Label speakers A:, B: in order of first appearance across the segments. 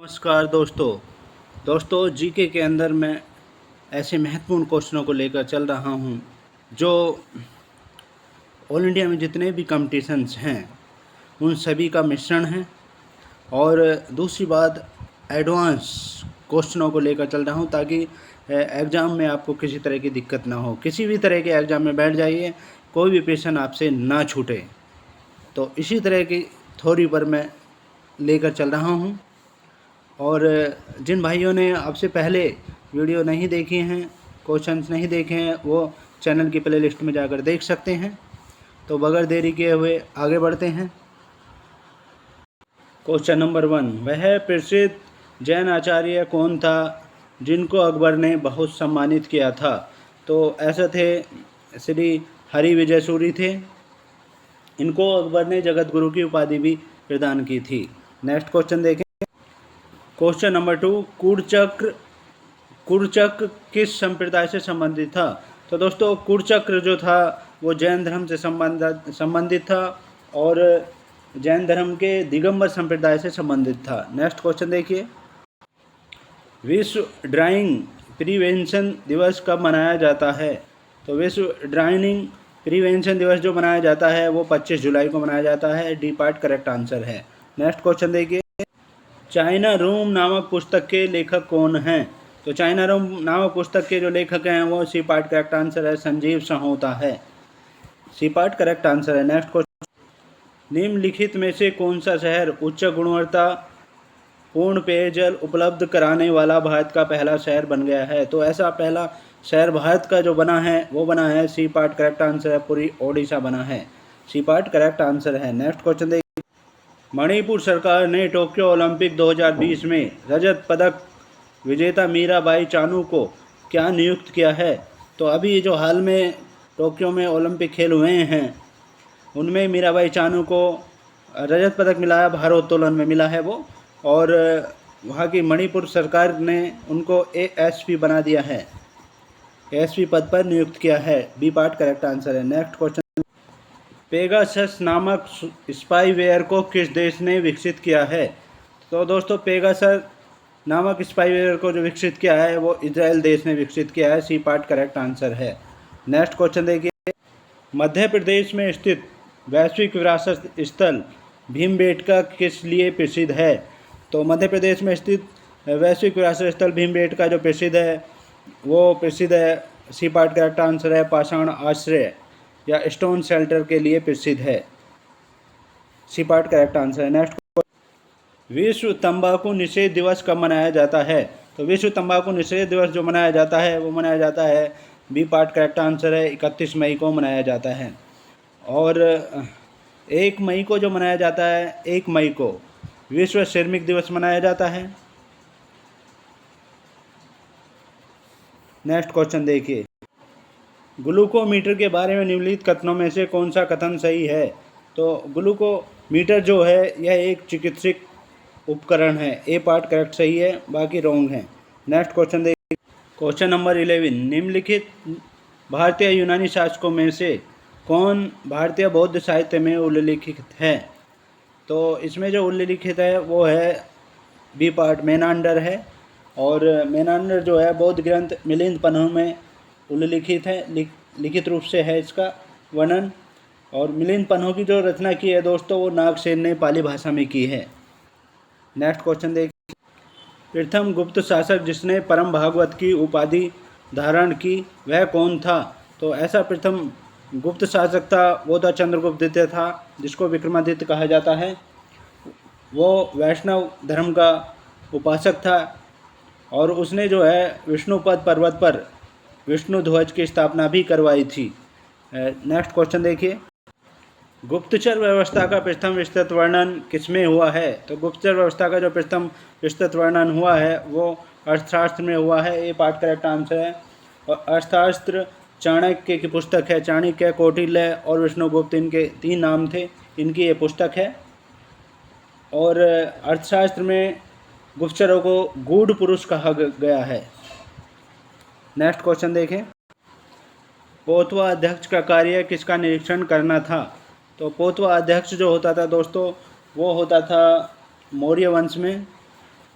A: नमस्कार दोस्तों जीके के अंदर मैं ऐसे महत्वपूर्ण क्वेश्चनों को लेकर चल रहा हूं जो ऑल इंडिया में जितने भी कंपटीशंस हैं उन सभी का मिश्रण है। और दूसरी बात, एडवांस क्वेश्चनों को लेकर चल रहा हूं ताकि एग्ज़ाम में आपको किसी तरह की दिक्कत ना हो। किसी भी तरह के एग्ज़ाम में बैठ जाइए, कोई भी क्वेश्चन आपसे ना छूटे। तो इसी तरह की थ्योरी पर मैं लेकर चल रहा हूं। और जिन भाइयों ने आपसे पहले वीडियो नहीं देखी हैं, क्वेश्चंस नहीं देखे हैं, वो चैनल की प्लेलिस्ट में जाकर देख सकते हैं। तो बगैर देरी किए हुए आगे बढ़ते हैं। क्वेश्चन नंबर 1, वह प्रसिद्ध जैन आचार्य कौन था जिनको अकबर ने बहुत सम्मानित किया था? तो ऐसे थे श्री हरि विजय सूरी थे। इनको अकबर ने जगत गुरु की उपाधि भी प्रदान की थी। नेक्स्ट क्वेश्चन देखें। क्वेश्चन नंबर 2, कुरचक्र किस संप्रदाय से संबंधित था? तो दोस्तों कुरचक्र जो था वो जैन धर्म से संबंधित था और जैन धर्म के दिगंबर संप्रदाय से संबंधित था। नेक्स्ट क्वेश्चन देखिए। विश्व ड्राइंग प्रिवेंशन दिवस कब मनाया जाता है? तो विश्व ड्राइंग प्रिवेंशन दिवस जो मनाया जाता है वो 25 जुलाई को मनाया जाता है। डी पार्ट करेक्ट आंसर है। नेक्स्ट क्वेश्चन देखिए। चाइना रूम नामक पुस्तक के लेखक कौन हैं? तो चाइना रूम नामक पुस्तक के जो लेखक हैं वो सी पार्ट करेक्ट आंसर है, संजीव सहोता है। सी पार्ट करेक्ट आंसर है। Next question. निम्नलिखित में से कौन सा शहर उच्च गुणवत्ता पूर्ण पेयजल उपलब्ध कराने वाला भारत का पहला शहर बन गया है? तो ऐसा पहला शहर भारत का जो बना है वो बना है, सी पार्ट करेक्ट आंसर है, पूरी ओडिशा बना है। सी पार्ट करेक्ट आंसर है। नेक्स्ट क्वेश्चन देखिए। मणिपुर सरकार ने टोक्यो ओलंपिक 2020 में रजत पदक विजेता मीराबाई चानू को क्या नियुक्त किया है? तो अभी जो हाल में टोक्यो में ओलंपिक खेल हुए हैं उनमें मीराबाई चानू को रजत पदक मिला है, भारोत्तोलन में मिला है वो। और वहाँ की मणिपुर सरकार ने उनको एएसपी बना दिया है, एएसपी पद पर नियुक्त किया है। बी पार्ट करेक्ट आंसर है। Next question. पेगासस नामक स्पाईवेयर को किस देश ने विकसित किया है? तो दोस्तों पेगासस नामक स्पाईवेयर को जो विकसित किया है वो इजराइल देश ने विकसित किया है। सी पार्ट करेक्ट आंसर है। नेक्स्ट क्वेश्चन देखिए। मध्य प्रदेश में स्थित वैश्विक विरासत स्थल भीमबेटका किस लिए प्रसिद्ध है? तो मध्य प्रदेश में स्थित वैश्विक विरासत स्थल भीमबेटका जो प्रसिद्ध है वो प्रसिद्ध है। सी पार्ट करेक्ट आंसर है, पाषाण आश्रय या स्टोन शेल्टर के लिए प्रसिद्ध है। सी पार्ट करेक्ट आंसर है। नेक्स्ट, विश्व तंबाकू निषेध दिवस कब मनाया जाता है? तो विश्व तंबाकू निषेध दिवस जो मनाया जाता है वो मनाया जाता है, बी पार्ट करेक्ट आंसर है, 31 मई को मनाया जाता है। और 1 मई को जो मनाया जाता है, 1 मई को विश्व श्रमिक दिवस मनाया जाता है। नेक्स्ट क्वेश्चन देखिए। ग्लूकोमीटर के बारे में निम्नलिखित कथनों में से कौन सा कथन सही है? तो ग्लूकोमीटर जो है यह एक चिकित्सक उपकरण है। ए पार्ट करेक्ट सही है, बाकी रॉन्ग है। नेक्स्ट क्वेश्चन देखिए। क्वेश्चन नंबर 11, निम्नलिखित भारतीय यूनानी शासकों में से कौन भारतीय बौद्ध साहित्य में उल्लिखित है? तो इसमें जो उल्लिखित है वो है बी पार्ट मेनांडर है। और मेनांडर जो है बौद्ध ग्रंथ मिलिंद पन्हु में उल्लिखित है, लिखित रूप से है इसका वर्णन। और मिलिंद पन्हु की जो रचना की है दोस्तों वो नागसेन ने पाली भाषा में की है। नेक्स्ट क्वेश्चन देखिए। प्रथम गुप्त शासक जिसने परम भागवत की उपाधि धारण की वह कौन था? तो ऐसा प्रथम गुप्त शासक था वो था चंद्रगुप्त द्वितीय था, जिसको विक्रमादित्य कहा जाता है। वो वैष्णव धर्म का उपासक था और उसने जो है विष्णुपद पर्वत पर विष्णु ध्वज की स्थापना भी करवाई थी। नेक्स्ट क्वेश्चन देखिए। गुप्तचर व्यवस्था का प्रथम विस्तृत वर्णन किसमें हुआ है? तो गुप्तचर व्यवस्था का जो प्रथम विस्तृत वर्णन हुआ है वो अर्थशास्त्र में हुआ है। ये पार्ट करेक्ट आंसर है। और अर्थशास्त्र चाणक्य की पुस्तक है। चाणक्य, कौटिल्य और विष्णुगुप्त इनके 3 नाम थे, इनकी ये पुस्तक है। और अर्थशास्त्र में गुप्तचरों को गूढ़ पुरुष कहा गया है। नेक्स्ट क्वेश्चन देखें। पोतवा अध्यक्ष का कार्य किसका निरीक्षण करना था? तो पोतवा अध्यक्ष जो होता था दोस्तों वो होता था मौर्य वंश में।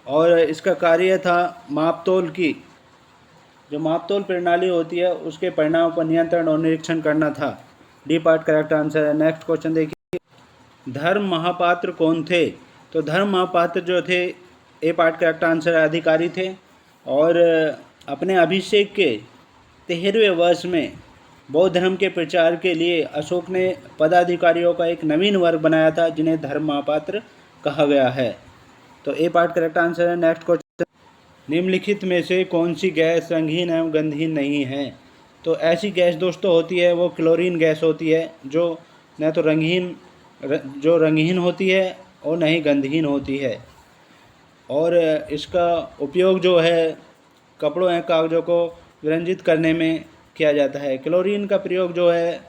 A: और इसका कार्य था मापतोल की, जो मापतोल प्रणाली होती है उसके परिणामों पर नियंत्रण और निरीक्षण करना था। डी पार्ट करेक्ट आंसर है। नेक्स्ट क्वेश्चन देखिए, धर्म महापात्र कौन थे? तो धर्म महापात्र जो थे, ए पार्ट करेक्ट आंसर है, अधिकारी थे। और अपने अभिषेक के 13वें वर्ष में बौद्ध धर्म के प्रचार के लिए अशोक ने पदाधिकारियों का एक नवीन वर्ग बनाया था जिन्हें धर्म महापात्र कहा गया है। तो ए पार्ट करेक्ट आंसर है। नेक्स्ट क्वेश्चन, निम्नलिखित में से कौन सी गैस रंगहीन एवं गंधहीन नहीं है? तो ऐसी गैस दोस्तों होती है वो क्लोरीन गैस होती है, जो न तो रंगहीन होती है और न ही गंधहीन होती है। और इसका उपयोग जो है कपड़ों या कागज़ों को विरंजित करने में किया जाता है। क्लोरीन का प्रयोग जो है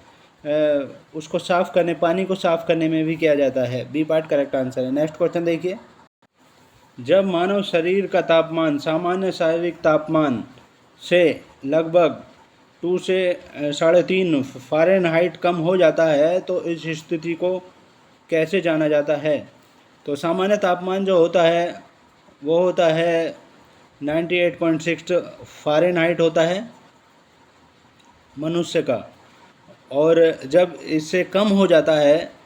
A: उसको साफ़ करने, पानी को साफ़ करने में भी किया जाता है। बी पार्ट करेक्ट आंसर है। नेक्स्ट क्वेश्चन देखिए, जब मानव शरीर का तापमान सामान्य शारीरिक तापमान से लगभग 2 से 3.5 फ़ारेनहाइट कम हो जाता है तो इस स्थिति को कैसे जाना जाता है? तो सामान्य तापमान जो होता है वो होता है 98.6 फ़ारेनहाइट होता है मनुष्य का, और जब इससे कम हो जाता है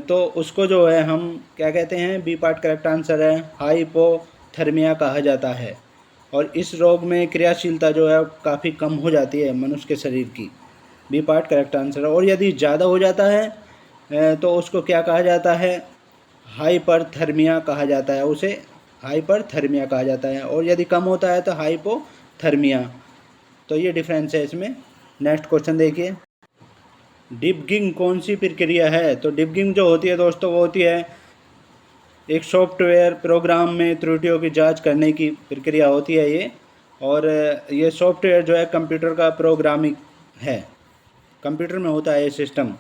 A: तो उसको जो है हम क्या कहते हैं? बी पार्ट करेक्ट आंसर है, हाइपोथर्मिया कहा जाता है। और इस रोग में क्रियाशीलता जो है काफ़ी कम हो जाती है मनुष्य के शरीर की। बी पार्ट करेक्ट आंसर है। और यदि ज़्यादा हो जाता है तो उसको क्या कहा जाता है? हाइपरथर्मिया कहा जाता है, उसे हाइपरथर्मिया कहा जाता है। और यदि कम होता है तो हाइपोथर्मिया। तो ये डिफरेंस है इसमें। नेक्स्ट क्वेश्चन देखिए, डिबगिंग कौन सी प्रक्रिया है? तो डिबगिंग जो होती है दोस्तों वो होती है एक सॉफ्टवेयर प्रोग्राम में त्रुटियों की जांच करने की प्रक्रिया होती है ये। और ये सॉफ्टवेयर जो है कंप्यूटर का प्रोग्रामिंग है, कंप्यूटर में होता है ये system.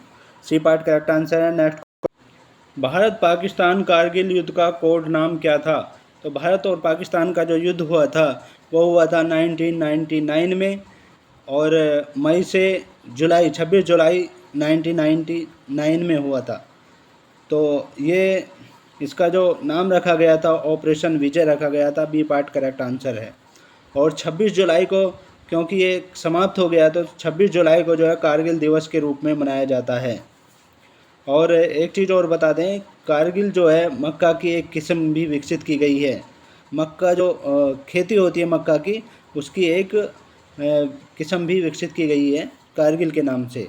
A: C part correct answer है। नेक्स्ट, भारत पाकिस्तान कारगिल युद्ध का कोड नाम क्या था? तो भारत और पाकिस्तान का जो युद्ध हुआ था वो हुआ था 1999 में, और मई से 26 जुलाई 1999 में हुआ था। तो ये इसका जो नाम रखा गया था ऑपरेशन विजय रखा गया था। बी पार्ट करेक्ट आंसर है। और 26 जुलाई को, क्योंकि ये समाप्त हो गया तो 26 जुलाई को जो है कारगिल दिवस के रूप में मनाया जाता है। और एक चीज़ और बता दें, कारगिल जो है मक्का की एक किस्म भी विकसित की गई है। मक्का जो खेती होती है मक्का की, उसकी एक किस्म भी विकसित की गई है कारगिल के नाम से।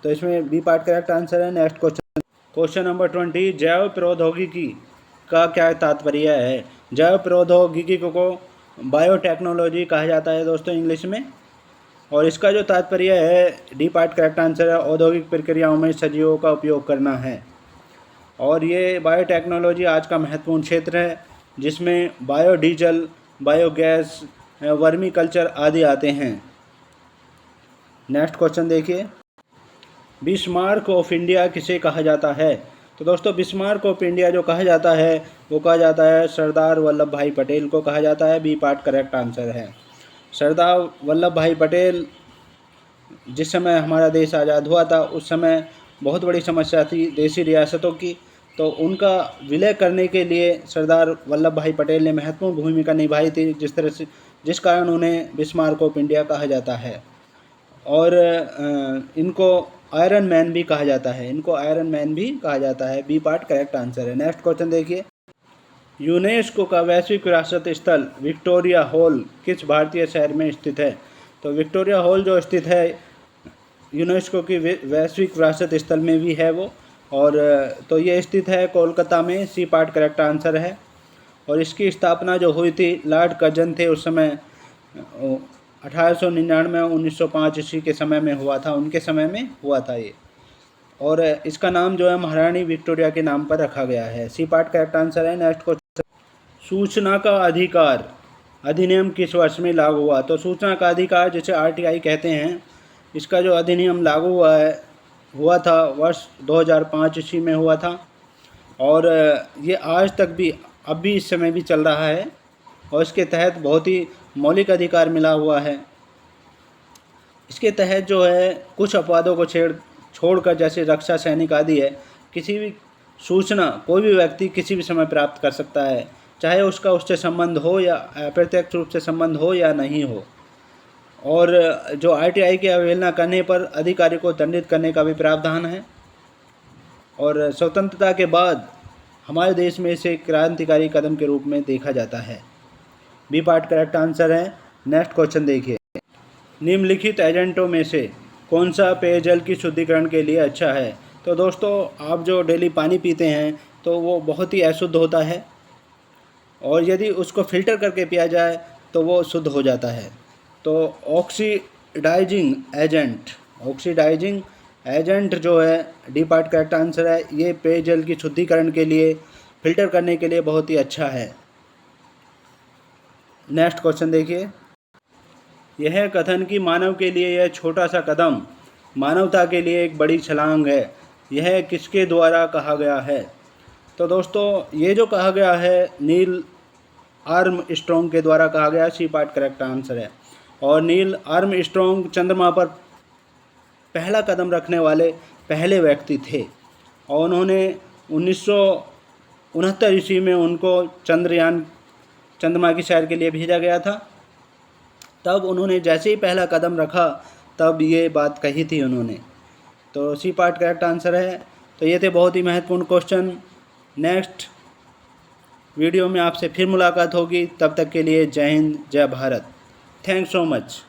A: तो इसमें बी पार्ट करेक्ट आंसर है। नेक्स्ट क्वेश्चन नंबर 20, जैव प्रौद्योगिकी का क्या तात्पर्य है? जैव प्रौद्योगिकी को बायोटेक्नोलॉजी कहा जाता है दोस्तों इंग्लिश में। और इसका जो तात्पर्य है, डी पार्ट करेक्ट आंसर है, औद्योगिक प्रक्रियाओं में सजीवों का उपयोग करना है। और ये बायोटेक्नोलॉजी आज का महत्वपूर्ण क्षेत्र है जिसमें बायोडीजल, बायोगैस, वर्मी कल्चर आदि आते हैं। नेक्स्ट क्वेश्चन देखिए, बिस्मार्क ऑफ इंडिया किसे कहा जाता है? तो दोस्तों बिस्मार्क ऑफ इंडिया जो कहा जाता है वो कहा जाता है सरदार वल्लभ भाई पटेल को कहा जाता है। बी पार्ट करेक्ट आंसर है। सरदार वल्लभ भाई पटेल, जिस समय हमारा देश आज़ाद हुआ था उस समय बहुत बड़ी समस्या थी देशी रियासतों की, तो उनका विलय करने के लिए सरदार वल्लभ भाई पटेल ने महत्वपूर्ण भूमिका निभाई थी, जिस कारण उन्हें बिस्मार्क ऑफ इंडिया कहा जाता है। और इनको आयरन मैन भी कहा जाता है। बी पार्ट करेक्ट आंसर है। नेक्स्ट क्वेश्चन देखिए, यूनेस्को का वैश्विक विरासत स्थल विक्टोरिया हॉल किस भारतीय शहर में स्थित है? तो विक्टोरिया हॉल जो स्थित है यूनेस्को की वैश्विक विरासत स्थल में भी है वो, और तो ये स्थित है कोलकाता में। सी पार्ट करेक्ट आंसर है। और इसकी स्थापना जो हुई थी, लॉर्ड कर्जन थे उस समय, 1899 1905 ईस्वी के समय में हुआ था, उनके समय में हुआ था ये। और इसका नाम जो है महारानी विक्टोरिया के नाम पर रखा गया है। सी पार्ट करेक्ट आंसर है। नेक्स्ट क्वेश्चन, सूचना का अधिकार अधिनियम किस वर्ष में लागू हुआ? तो सूचना का अधिकार जिसे आरटीआई कहते हैं, इसका जो अधिनियम लागू हुआ था वर्ष 2005 ईस्वी में हुआ था। और ये आज तक भी, अब भी इस समय भी चल रहा है। और इसके तहत बहुत ही मौलिक अधिकार मिला हुआ है। इसके तहत जो है कुछ अपवादों को छोड़कर, जैसे रक्षा सैनिक आदि है, किसी भी सूचना कोई भी व्यक्ति किसी भी समय प्राप्त कर सकता है, चाहे उसका उससे संबंध हो या अप्रत्यक्ष रूप से संबंध हो या नहीं हो। और जो आरटीआई की अवहेलना करने पर अधिकारी को दंडित करने का भी प्रावधान है। और स्वतंत्रता के बाद हमारे देश में इसे क्रांतिकारी कदम के रूप में देखा जाता है। बी पार्ट करेक्ट आंसर है। नेक्स्ट क्वेश्चन देखिए, निम्नलिखित एजेंटों में से कौन सा पेयजल की शुद्धिकरण के लिए अच्छा है? तो दोस्तों, आप जो डेली पानी पीते हैं तो वो बहुत ही अशुद्ध होता है, और यदि उसको फ़िल्टर करके पिया जाए तो वो शुद्ध हो जाता है। तो ऑक्सीडाइजिंग एजेंट जो है, डी पार्ट करेक्ट आंसर है। ये पेयजल की शुद्धिकरण के लिए, फ़िल्टर करने के लिए बहुत ही अच्छा है। नेक्स्ट क्वेश्चन देखिए, यह कथन कि मानव के लिए यह छोटा सा कदम मानवता के लिए एक बड़ी छलांग है, यह किसके द्वारा कहा गया है? तो दोस्तों, ये जो कहा गया है नील आर्मस्ट्रॉन्ग के द्वारा कहा गया। सी पार्ट करेक्ट आंसर है। और नील आर्मस्ट्रॉन्ग चंद्रमा पर पहला कदम रखने वाले पहले व्यक्ति थे, और उन्होंने 1969 ईस्वी में उनको चंद्रमा की सैर के लिए भेजा गया था। तब उन्होंने जैसे ही पहला कदम रखा तब ये बात कही थी उन्होंने। तो सी पार्ट करेक्ट आंसर है। तो ये थे बहुत ही महत्वपूर्ण क्वेश्चन। नेक्स्ट वीडियो में आपसे फिर मुलाकात होगी, तब तक के लिए जय हिंद, जय भारत। Thanks so much.